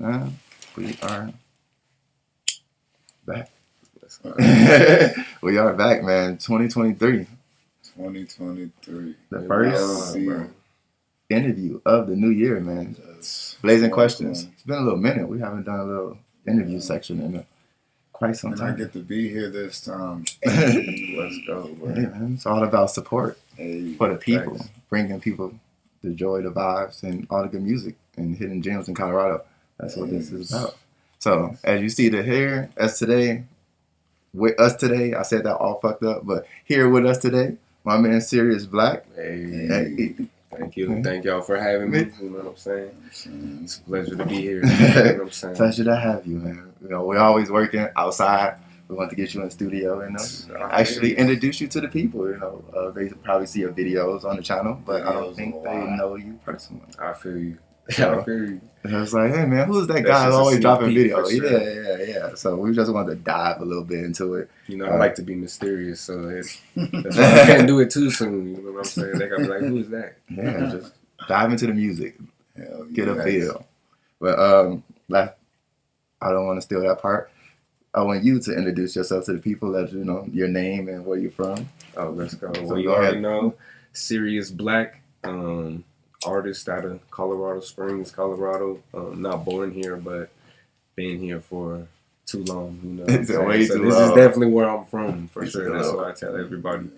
We are back. We are back, man. 2023. 2023. The first interview of the new year, man. Blazing questions. It's been a little minute. We haven't done a little interview section in quite some time. And I get to be here this time. Hey, let's go, bro. Yeah, man. It's all about support for the people, thanks. bringing people the joy, the vibes, and all the good music and hidden gems in Colorado. That's what this is about. So, as you see the here, with us today, I said that all fucked up, but here with us today, my man Sirius Black. Hey. Thank you. Thank y'all for having me. You know what I'm saying? It's a pleasure to be here. You know what I'm saying? Pleasure to have you, man. You know, we're always working outside. We want to get you in the studio and actually introduce you to the people. You know, they probably see your videos on the channel, but I don't think they know you personally. I feel you. So, I feel you. And I was like, hey, man, who's that guy who's always dropping videos? Sure. Yeah. So we just wanted to dive a little bit into it. You know, I like to be mysterious, so that's why I can't do it too soon. You know what I'm saying? They gotta be like, who is that? Yeah, just dive into the music. Get a feel. But I don't want to steal that part. I want you to introduce yourself to the people, let you know your name and where you're from. Oh, let's go. So well, you already know, Sirius Black, artist out of Colorado Springs, Colorado. Not born here, but been here for too long. You know, this is definitely where I'm from for sure. That's what I tell everybody.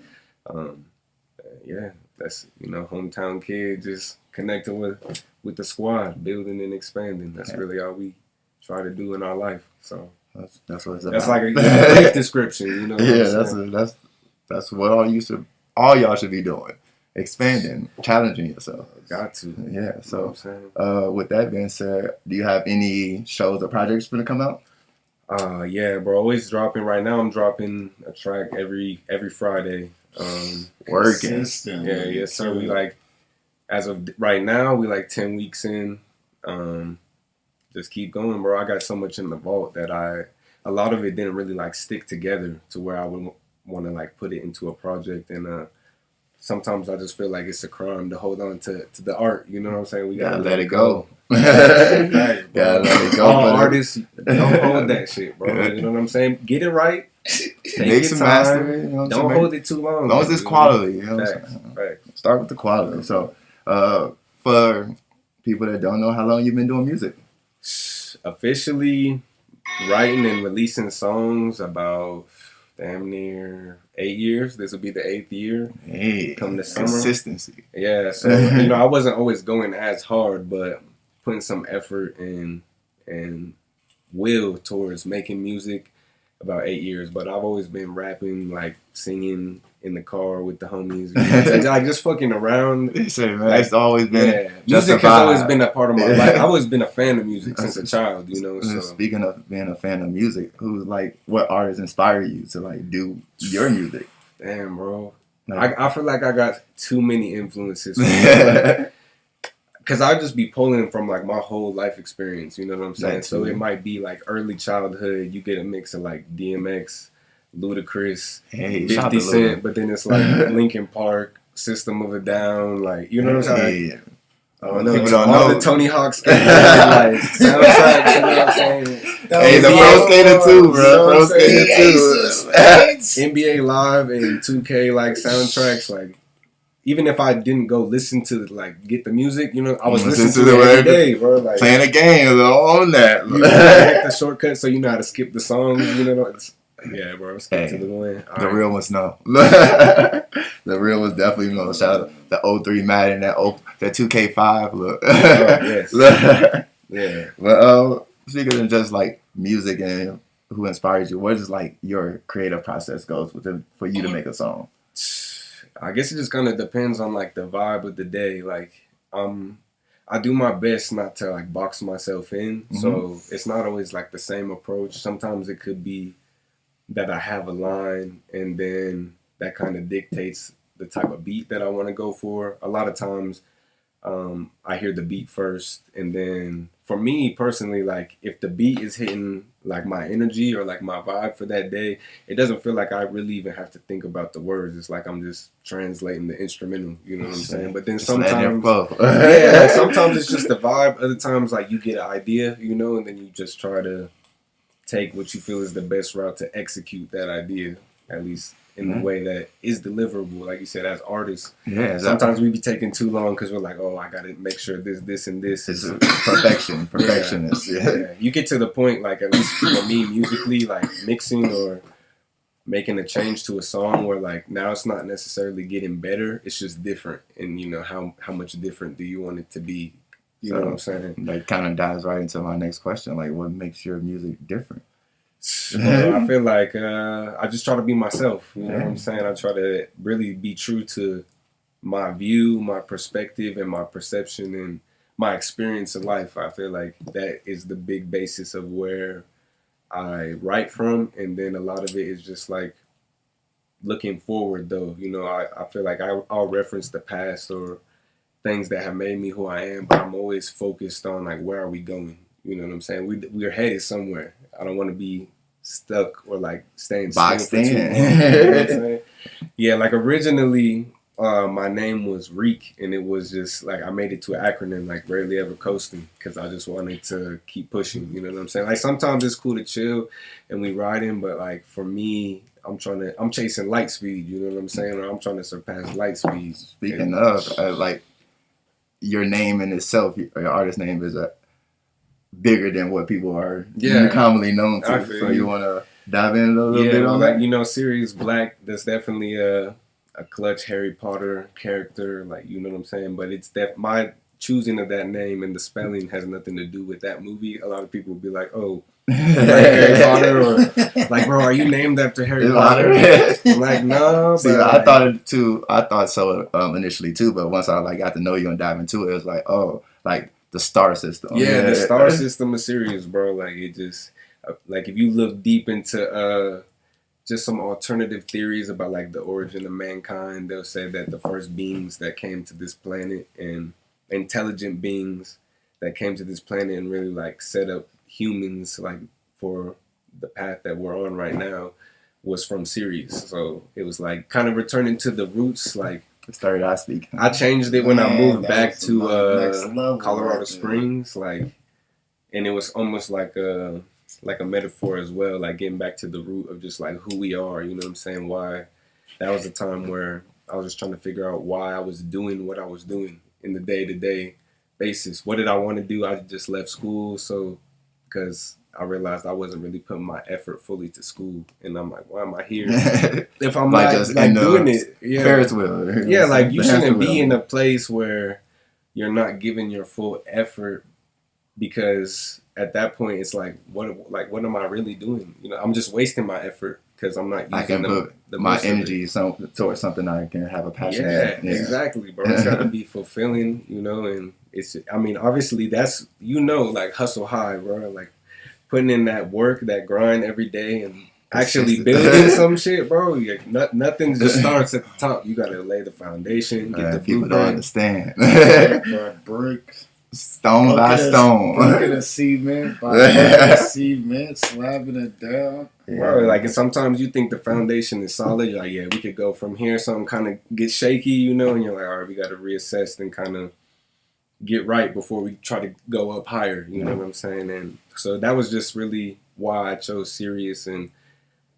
That's hometown kid, just connecting with the squad, building and expanding. That's really all we try to do in our life. So. That's what it's about. That's like a brief description, you know. That's what all y'all should be doing. Expanding, challenging yourself. Got to. Yeah. So, with that being said, do you have any shows or projects going to come out? Yeah, bro. Always dropping. Right now, I'm dropping a track every Friday. Working. Yeah, yes, sir. We as of right now, we 10 weeks in. Just keep going, bro. I got so much in the vault that a lot of it didn't really stick together to where I would want to put it into a project. And sometimes I just feel like it's a crime to hold on to the art. You know what I'm saying? We gotta let it go. Gotta let it go. All artists don't hold that shit, bro. You know what I'm saying? Get it right. Take your time. You know don't hold it too long. As long as it's quality. You know Facts. Start with the quality. So, for people that don't know, how long you been doing music? Officially writing and releasing songs about damn near 8 years. This will be the 8th year. Hey, come the summer. Consistency. Yeah, so I wasn't always going as hard, but putting some effort and will towards making music about 8 years. But I've always been rapping, singing in the car with the homies, just fucking around. It's always been music has always been a part of my life. I've always been a fan of music since a child, you know. So. Speaking of being a fan of music, what artists inspire you to do your music? Damn, bro. I feel like I got too many influences. Because I just be pulling from my whole life experience, you know what I'm saying? So it might be early childhood, you get a mix of DMX, Ludacris, 50 Cent, but then it's Linkin Park, System of a Down, you know what I'm saying? People don't know the Tony Hawk skate, soundtracks, you know what I'm saying? Hey, the Pro Skater 2, bro. Pro Skater 2. NBA Live and 2K soundtracks, even if I didn't go listen to get the music, I was listening to it every day, bro. Playing a game on that. You hit the shortcut so you know how to skip the songs, Yeah, bro, skip to the win. The real ones know. The real ones definitely know. Shout out the 03 Madden, that 2K5 look. Yes. Yeah. But speaking of just music and who inspires you, what is your creative process goes for you to make a song? I guess it just kind of depends on the vibe of the day. I do my best not to box myself in, so it's not always the same approach. Sometimes it could be that I have a line and then that kind of dictates the type of beat that I want to go for. A lot of times I hear the beat first and then for me personally, like if the beat is hitting like my energy or like my vibe for that day, it doesn't feel like I really even have to think about the words. It's like I'm just translating the instrumental, you know what I'm saying? But then sometimes, yeah, like sometimes it's just the vibe. Other times, like you get an idea, you know, and then you just try to take what you feel is the best route to execute that idea, at least in the way that is deliverable. Like you said, as artists, sometimes we be taking too long because we're like, oh, I got to make sure this, and this is perfectionist. Yeah. You get to the point, like at least for me, musically, like mixing or making a change to a song where like now it's not necessarily getting better, it's just different. And you know, how much different do you want it to be? You know what I'm saying? That kind of dives right into my next question. Like, what makes your music different? Well, I feel like I just try to be myself. You know what I'm saying? I try to really be true to my view, my perspective, and my perception and my experience of life. I feel like that is the big basis of where I write from. And then a lot of it is just like looking forward, though. You know, I feel like I'll reference the past or things that have made me who I am, but I'm always focused on like, where are we going? You know what I'm saying? We're headed somewhere. I don't want to be stuck or like staying boxed in. You know what I'm saying? Yeah, like originally my name was Reek, and it was just like I made it to an acronym like Rarely Ever Coasting because I just wanted to keep pushing. You know what I'm saying? Like sometimes it's cool to chill and we riding, but like for me, I'm chasing light speed. You know what I'm saying? Or I'm trying to surpass light speed. Speaking of like your name in itself, your artist name is bigger than what people are commonly known to. So you want to dive in a little bit on that? You know, Sirius Black, that's definitely a clutch Harry Potter character, like, you know what I'm saying? But it's my choosing of that name and the spelling has nothing to do with that movie. A lot of people will be like, oh, like Harry Potter, or like, bro, are you named after Harry Potter? I'm like, no. See, I thought it too. I thought so initially too, but once I like got to know you and dive into it, it was like, oh, like the star system. Yeah, the star system is serious, bro. Like it just, like if you look deep into just some alternative theories about like the origin of mankind, they'll say that the first beings that came to this planet and intelligent beings that came to this planet and really like set up humans like for the path that we're on right now was from Sirius. So it was like kind of returning to the roots. Like started I speak. I changed it when I moved back to Colorado Springs, like, and it was almost like a metaphor as well, like getting back to the root of just like who we are. You know what I'm saying? Why that was a time where I was just trying to figure out why I was doing what I was doing in the day-to-day basis. What did I want to do? I just left school, so because I realized I wasn't really putting my effort fully to school, and I'm like, why am I here if I'm not just like doing it? Yeah, Ferris wheel. Yeah, like you shouldn't be in a place where you're not giving your full effort, because at that point it's like, what am I really doing? You know, I'm just wasting my effort because I'm not using I can put my energy towards something I can have a passion. Yeah, exactly, bro. It's got to be fulfilling, you know, and it's, I mean, obviously that's, you know, like hustle high, bro. Like putting in that work, that grind every day and actually building some shit, bro. Nothing just starts at the top. You got to lay the foundation, get the people don't understand. Bricks. Stone by stone. Bucket of cement, slapping it down. Bro, like sometimes you think the foundation is solid. You're like, yeah, we could go from here. Something kind of gets shaky, you know, and you're like, all right, we got to reassess and kind of get right before we try to go up higher. You know what I'm saying? And so that was just really why I chose Sirius, and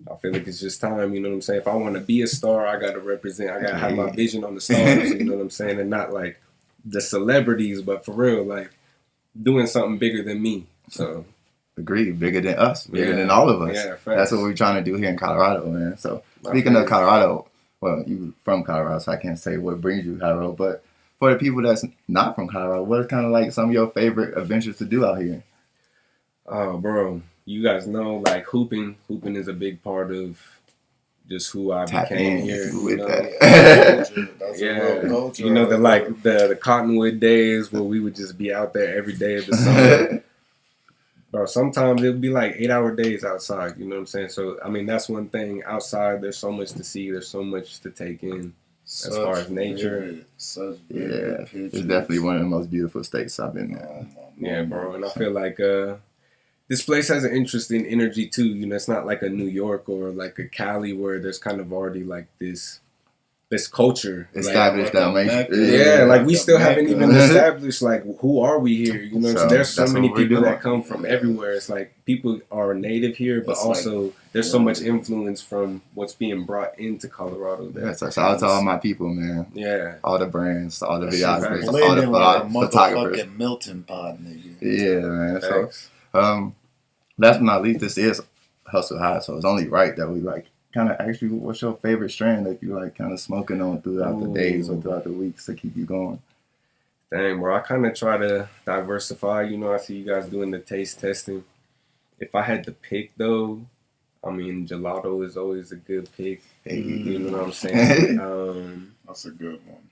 I feel like it's just time. You know what I'm saying? If I want to be a star, I got to represent. I got to have my vision on the stars. You know what I'm saying? And not like the celebrities, but for real, like doing something bigger than me. So agreed, bigger than us, bigger than all of us. Yeah, that's what we're trying to do here in Colorado, man. So speaking of Colorado, well, you from Colorado, so I can't say what brings you to Colorado, but for the people that's not from Colorado, what is kind of like some of your favorite adventures to do out here? Oh, bro, you guys know like hooping. Hooping is a big part of just who I became here. You know? Yeah, you know, the Cottonwood days where we would just be out there every day of the summer. Bro, sometimes it would be like 8-hour days outside. You know what I'm saying? So I mean, that's one thing. Outside, there's so much to see. There's so much to take in. as far as nature. Such Yeah, pictures. it's definitely one of the most beautiful states I've been in. Yeah, bro. And I feel like this place has an interesting energy too. You know, it's not like a New York or like a Cali where there's kind of already like this culture Established like, that makes like we still haven't even established like who are we here, you know. So there's so that's many what we're people doing. that come from everywhere. It's like people are native here, but It's also there's so much influence from what's being brought into Colorado there. Yeah, so shout out to all my people, man. Yeah, All the brands, all the That shit videographers, blending all the like a photographers. motherfucking melting pot, nigga. Yeah, man. thanks. So, last but not least, this is Hustle High, so it's only right that we like kind of ask you what's your favorite strand that you like kind of smoking on throughout the days or throughout the weeks to keep you going. Dang, bro, I kind of try to diversify. You know, I see you guys doing the taste testing. If I had to pick, though, I mean, gelato is always a good pick. Hey. You know what I'm saying? That's a good one.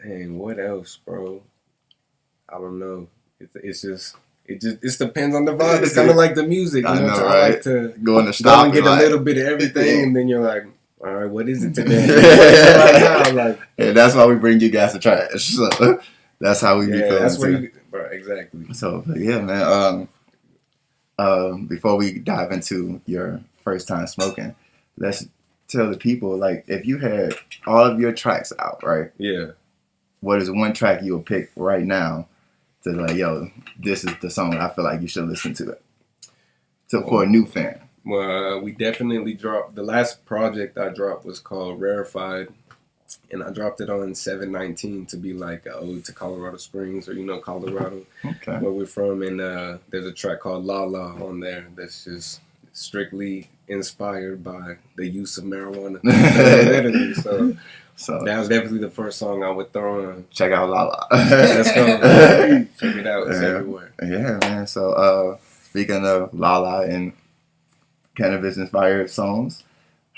Dang, what else, bro? I don't know. It just depends on the vibe. It's kind of like the music. You I know, know, so right? I like to Going to go stop and get like, a little bit of everything, and then you're like, all right, what is it today? Yeah. right now, like, yeah, that's why we bring you guys to trash. So, that's how we be yeah, feeling. that's where too. you, bro, exactly. So yeah, man. Before we dive into your first time smoking, let's tell the people like if you had all of your tracks out, right? Yeah. What is one track you would pick right now to like, yo, this is the song I feel like you should listen to it. So for a new fan. Well, we definitely dropped. The last project I dropped was called Rarefied, and I dropped it on 7/19 to be like an ode to Colorado Springs, or Colorado, Okay. where we're from. And there's a track called La La on there that's just strictly inspired by the use of marijuana. Literally, so that was definitely the first song I would throw on. Check out Lala. Let's go. Check it out. It's everywhere. Yeah, man. So speaking of Lala and cannabis inspired songs,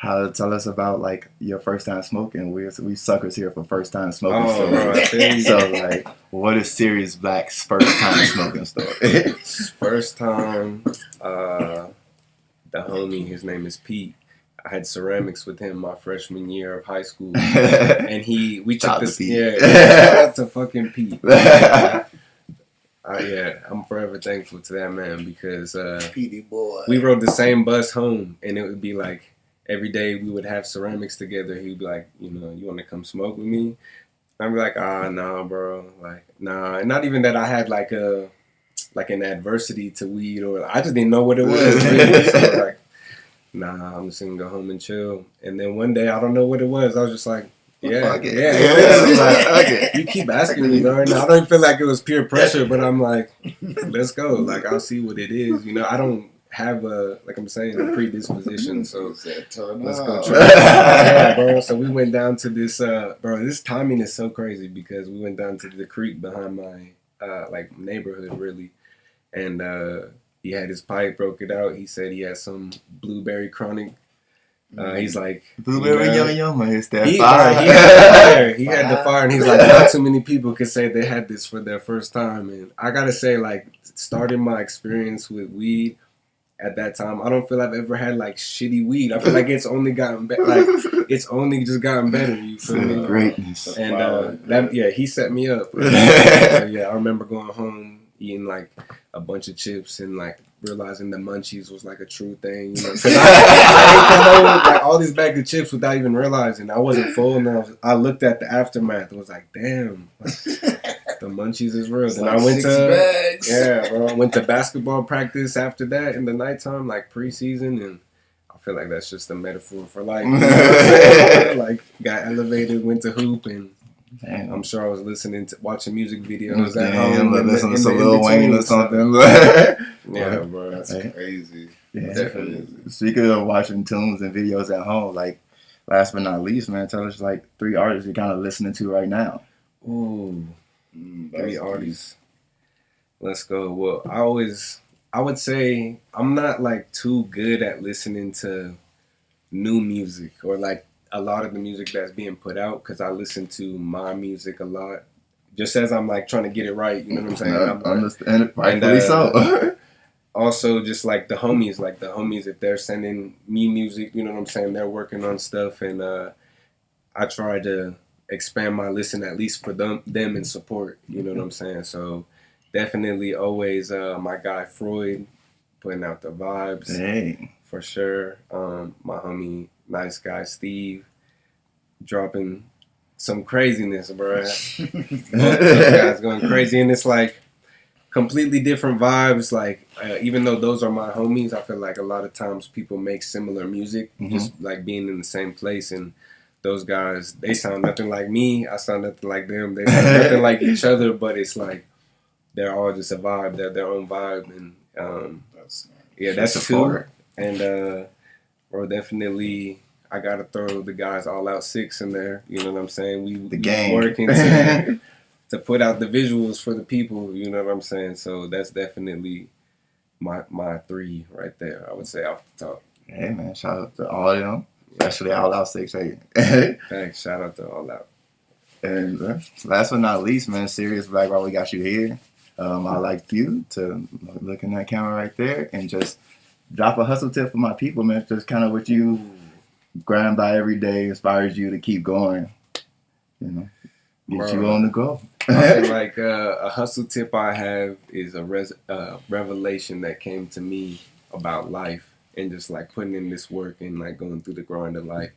tell us about like your first time smoking. We suckers here for first time smoking stories. So like, what is Sirius Black's first time smoking story? First time, the homie, his name is Pete. I had ceramics with him my freshman year of high school, and we took this. Yeah, shout out to fucking Pete. Yeah, I'm forever thankful to that man because Petey boy. we rode the same bus home, and it would be like every day we would have ceramics together. He'd be like, you want to come smoke with me? I'd be like, nah, bro, like, nah. And not even that I had like an adversity to weed, or I just didn't know what it was. Really. So I was like, nah, I'm just gonna go home and chill. And then one day, I don't know what it was. I was just like, yeah. Like, you keep asking me, bro. And I don't feel like it was peer pressure, but I'm like, let's go. Like, I'll see what it is. I don't have a predisposition, so let's go try. Yeah, bro. So we went down to this, bro. This timing is so crazy because we went down to the creek behind my neighborhood, really, and he had his pipe, broke it out. He said he had some blueberry chronic. He's like, blueberry yum, it's that he fire. had the fire. He had the fire, and he's like, not too many people could say they had this for their first time. And I gotta say, like, starting my experience with weed at that time, I don't feel I've ever had like shitty weed. I feel like it's only gotten better. Like, it's only just gotten better. You feel me? Greatness. And he set me up. So, yeah, I remember going home eating like a bunch of chips and like realizing the munchies was like a true thing, Cause I ate the whole, like all these bags of chips without even realizing I wasn't full, and I looked at the aftermath and was like, damn, like, the munchies is real. Then I went to went to basketball practice after that in the nighttime, like preseason, and I feel like that's just a metaphor for life. Like got elevated, went to hoop, and Damn. I'm sure I was watching music videos at home. Listening to Lil Wayne or something. Yeah, bro. That's crazy. Yeah. Definitely. Speaking of watching tunes and videos at home, like, last but not least, man, tell us, like, 3 artists you're kind of listening to right now. Ooh. 3 artists. Let's go. Well, I would say I'm not, like, too good at listening to new music or, like, a lot of the music that's being put out because I listen to my music a lot. Just as I'm like trying to get it right, you know what I'm saying? I understand it, rightfully so. Also, just like the homies, if they're sending me music, you know what I'm saying? They're working on stuff, and I try to expand my listen at least for them and support. You know what I'm saying? So definitely always my guy Freud putting out the vibes. Dang. For sure. My homie Nice Guy Steve dropping some craziness, bro. Both those guys going crazy, and it's like completely different vibes. Like even though those are my homies, I feel like a lot of times people make similar music, just like being in the same place. And those guys, they sound nothing like me. I sound nothing like them. They sound nothing like each other, but it's like they're all just a vibe. They're their own vibe, and that's two. And bro, definitely, I gotta throw the guys All Out 6 in there. You know what I'm saying? We working to put out the visuals for the people. You know what I'm saying? So that's definitely my three right there. I would say off the top. Hey man, shout out to all of them, especially All Out 6. Thanks. Shout out to All Out. And last but not least, man, Sirius Black, while we got you here, I'd like you to look in that camera right there and just drop a hustle tip for my people, man. Just kind of what you grind by every day inspires you to keep going. You know, get you on the go. I feel like a hustle tip I have is a revelation that came to me about life and just like putting in this work and like going through the grind of life.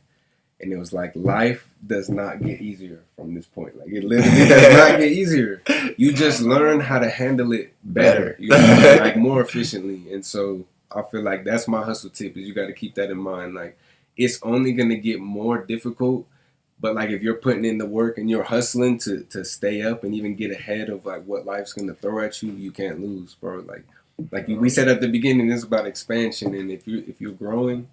And it was like, life does not get easier from this point. Like, it literally does not get easier. You just learn how to handle it better. You know, like more efficiently. And so I feel like that's my hustle tip, is you got to keep that in mind. Like, it's only going to get more difficult. But like, if you're putting in the work and you're hustling to stay up and even get ahead of like what life's going to throw at you, you can't lose, bro. Like we said at the beginning, it's about expansion. And if you're growing,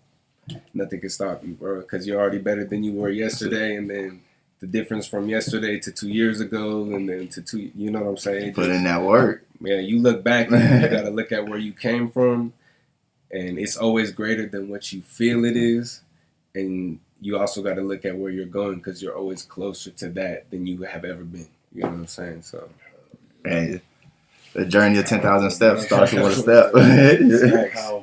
nothing can stop you, bro, because you're already better than you were yesterday, and then the difference from yesterday to 2 years ago, and then to two, you know what I'm saying? Put in that work. Yeah, you look back and you got to look at where you came from, and it's always greater than what you feel it is, and you also got to look at where you're going, because you're always closer to that than you have ever been. You know what I'm saying? So, hey, the journey of 10,000 steps starts with a step.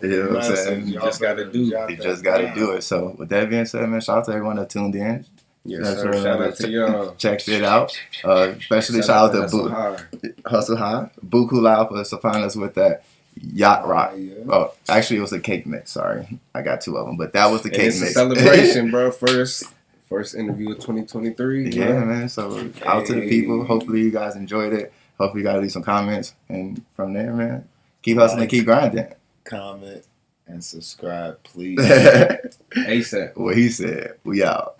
You know what I'm saying? You just got to do it. You just got to do it. So, with that being said, man, shout out to everyone that tuned in. Yes, sir. Shout out to y'all. Check it out. Especially shout out to Hustle High. Buku Lao for supplying us with that yacht rock. Oh, actually, it was a cake mix. Sorry. I got two of them, but that was the cake mix. It's a celebration, bro. First interview of 2023. Yeah, man. So, out to the people. Hopefully, you guys enjoyed it. Hopefully, you guys leave some comments. And from there, man, keep hustling, keep grinding. Comment and subscribe, please. ASAP. What he said. We out.